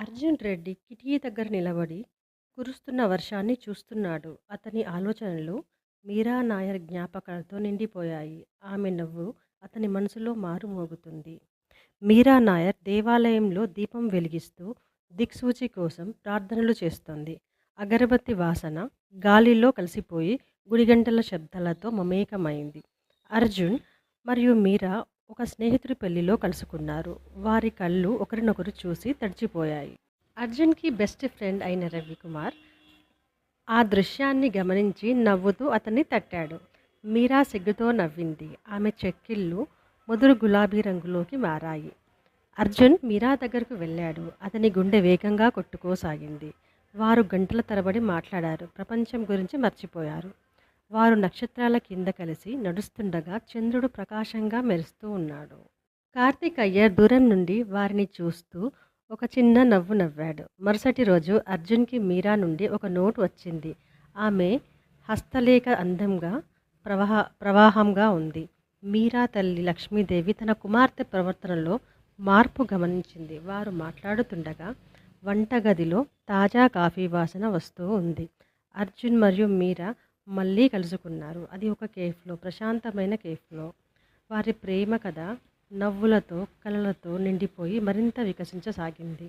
అర్జున్ రెడ్డి కిటికీ దగ్గర నిలబడి కురుస్తున్న వర్షాన్ని చూస్తున్నాడు. అతని ఆలోచనలు మీరా నాయర్ జ్ఞాపకాలతో నిండిపోయాయి. ఆమె నవ్వు అతని మనసులో మారుమోగుతుంది. మీరా నాయర్ దేవాలయంలో దీపం వెలిగిస్తూ దిక్సూచి కోసం ప్రార్థనలు చేస్తోంది. అగరబత్తి వాసన గాలిలో కలిసిపోయి గుడిగంటల శబ్దాలతో మమేకమైంది. అర్జున్ మరియు మీరా ఒక స్నేహితుడి పెళ్లిలో కలుసుకున్నారు. వారి కళ్ళు ఒకరినొకరు చూసి తడిచిపోయాయి. అర్జున్కి బెస్ట్ ఫ్రెండ్ అయిన రవికుమార్ ఆ దృశ్యాన్ని గమనించి నవ్వుతూ అతన్ని తట్టాడు. మీరా సిగ్గుతో నవ్వింది. ఆమె చెక్కిళ్ళు ముదురు గులాబీ రంగులోకి మారాయి. అర్జున్ మీరా దగ్గరకు వెళ్ళాడు. అతని గుండె వేగంగా కొట్టుకోసాగింది. వారు గంటల తరబడి మాట్లాడారు. ప్రపంచం గురించి మర్చిపోయారు. వారు నక్షత్రాల కింద కలిసి నడుస్తుండగా చంద్రుడు ప్రకాశంగా మెరుస్తూ ఉన్నాడు. కార్తీక్ అయ్యర్ దూరం నుండి వారిని చూస్తూ ఒక చిన్న నవ్వు నవ్వాడు. మరుసటి రోజు అర్జున్కి మీరా నుండి ఒక నోటు వచ్చింది. ఆమె హస్తలేఖ అందంగా ప్రవాహంగా ఉంది. మీరా తల్లి లక్ష్మీదేవి తన కుమార్తె ప్రవర్తనలో మార్పు గమనించింది. వారు మాట్లాడుతుండగా వంటగదిలో తాజా కాఫీ వాసన వస్తూ ఉంది. అర్జున్ మరియు మీరా మళ్ళీ కలుసుకున్నారు. అది ఒక కేఫ్లో, ప్రశాంతమైన కేఫ్లో. వారి ప్రేమ కథ నవ్వులతో కలలతో నిండిపోయి మరింత వికసించసాగింది.